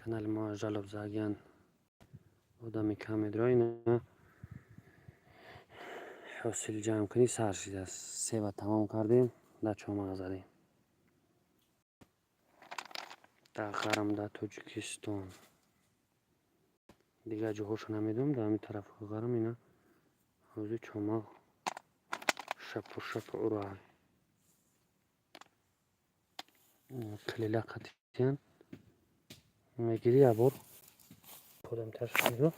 Kanal ما جالب زاگیان آدمی کمی دراینا حاصل جمع کنی سر شده است. 3 و تمام کردیم. در چماق زدیم. در خرم در تاجیکستان دیگه جاهاشو نمیدونم. در همین طرف خرم اینا حوضی چماق شپ اورای کلیله قطیان میگیری یه بار خودم ترش میگو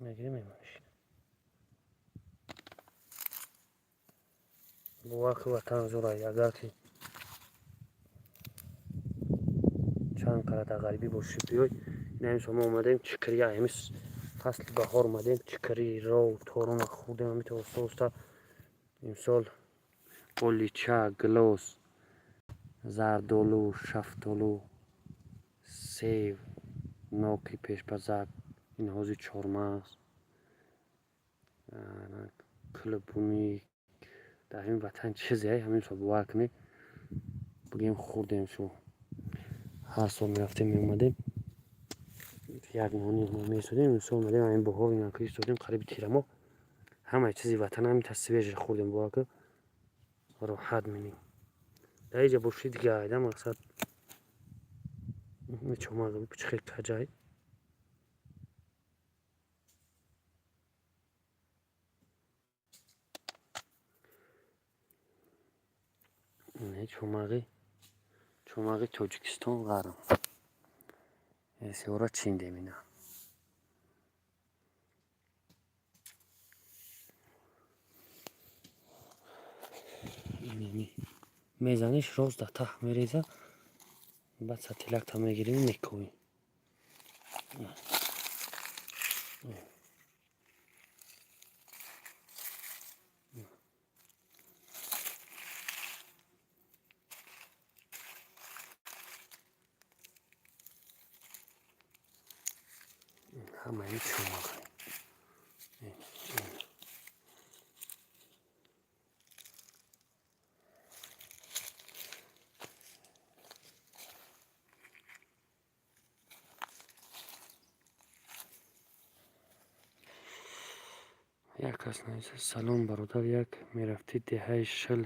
میگیری میمونش بواقع وطن زورایی اگر که چند قرار در غریبی باشی بیای این شما اومدیم چکری همیش فصل بهار اومدیم چکری رو تورون خودم همی تو سوستا امسال قلیچه گلوس زردالو شفتالو سیب نوکی پیشپزک این حوزی چهارمغز کلبونی در همین وطن چیزی همین شو بواکنی بگیم خوردیم شو هر سال میرفتیم میومدیم یک ماهی ما میسودیم این سال اومدیم همین بهار این انکری سودیم قریب تیرما همه چیزی وطن همین تصویرش خوردیم بواکه راحت مینیم در اینجا باشی دیگه آیده مقصد چماق بچخی کجای نه چماقی تاجیکستان غرم سیورا چین دیمینا میزنیش روز در ته میریزه بعد ستیلک تا میگیریم میکویم همه این چماقی یک کس نیست سلام برادر یک میرفتی دهه شل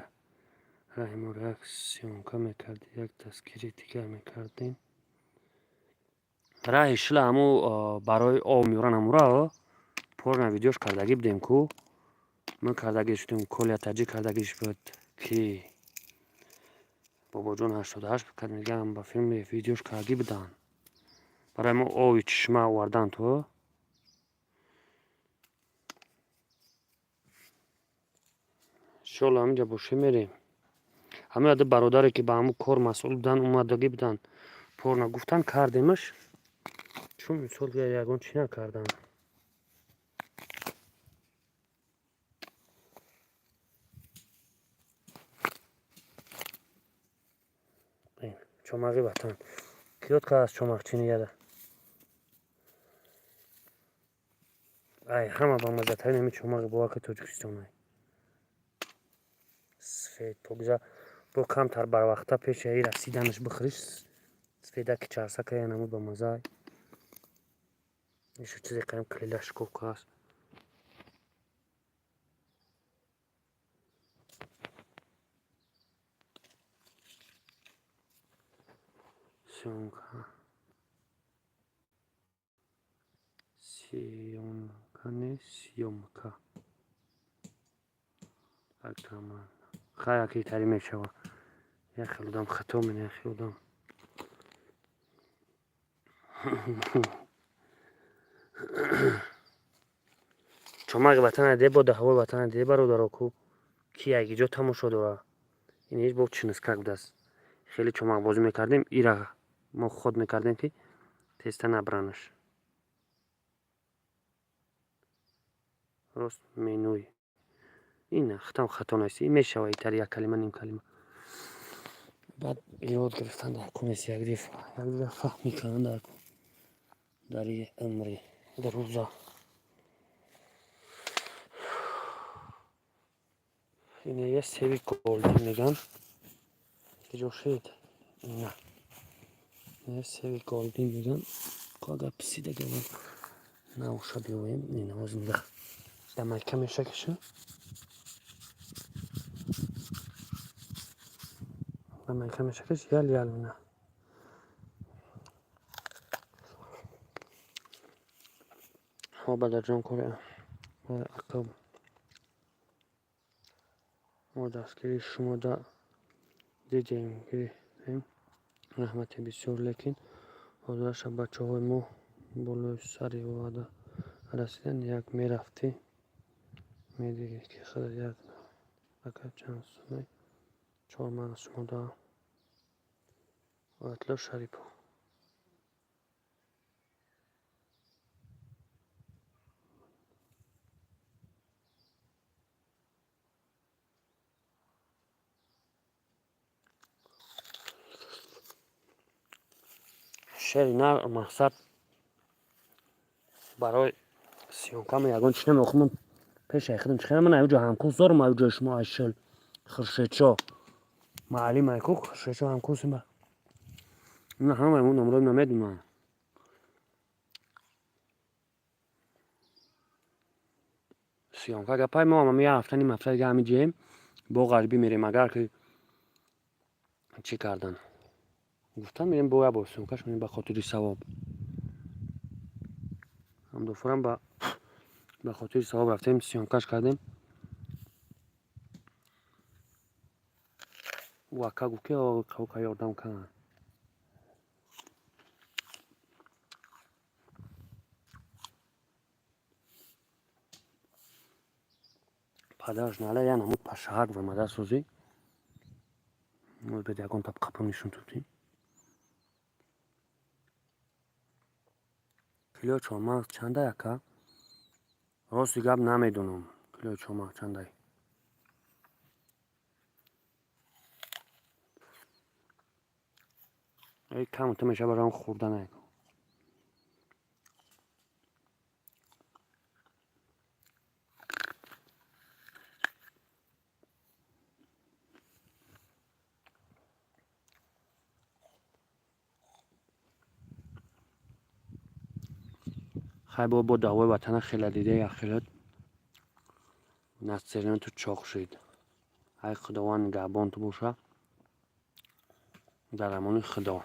رحم یک سیونکا میکردی یک تذکیری دیگر میکردیم راه شل همو برای آب میورن همورا پرنا ویدیوش کردگی بدیم کو من کردگی شدیم کل تجی کردگیش بود کی بابا جون 88 بکرد میگم با فیلم ویدیوش کردگی بدن برای ما آوی چشمه آوردن تو انشالله همینجا باشه میریم همه عده برادری که به همون کار مسئول بودن اومدگی بدن پرنا گفتن کردیمش چون این سال یگان چی نکردن این چماقی وطن کیوت که از چماق چینی یاده ای همه با مزدترین همی چماقی با که تاجیکستان های سفید پوگزا با کمتر بر وقتا پیش ای رسیدنش بخریش سفیده که چرسکه یا نمود با مزه های ایشو چیزی قیم کلیلش کوک هست سیومکا اکرمان خیلی اکی تری میشه یه خیلی دام خطا منه خیلی دام چماق وطن ده با ده هوای وطن ده برادر کو کی اگه جا تماشا داره این هیچ با چنسکک بوده است خیلی چماق بازی میکردیم ایرا ما خود میکردیم که تسته نبرانش راست منوی این خطا نیست این میشه وای تر یک کلمه نیم کلمه بعد یاد گرفتن در کنیس یک دفعه فهم میکنن در این امری در روزا اینه یه سیوی گلدی میگن که جو شید نه Ne sevi goldin degan koga pisi degan ne o'xshab yo'yim meni o'zimda damakam eshak shu damakam eshak yal buni Badarjon ko'ra akam o dastgiri şumada diyeceğim gibi rahmeti bisiyor lekin o bachah mo boloi sari vada رسیدن یک میرفتی میدیگه که خیلی یک بکر چند سونه 4 من شما دا و اطلاع شریپو شری نه مقصد برای سیونکم یگان چی نمیخونم پیش ایخدم چخیرم من اوجا همکوز دارم اوجا شما اشل خرشچا معلی مایکو خرشچا همکوزیم با نه همه اون نمرو نمیدونم سیونکا گپای ما هم یه هفته نیم هفته دیگه همی جیم با غربی میریم اگر که چی کردن گفتن میریم با سیونکاش میریم به خاطر ثواب هم دو فرم به خاطر ثواب رفتیم سیونکاش کردیم وکا گوکی که یادم کن پدرش ناله یه نمود پشهر و مدر سوزی به دیگان تب قپم نشون توتیم کیلو چهارمغز چنده یکا راستی گپ نمیدونم کیلو چهارمغز چنده ای کم تو میشه برام خوردن نکن خیلی با دعوای وطن خیلی دیده یا خیلی نسترین تو چاق شد ای خداوند نگهبان تو باشه در امان خدا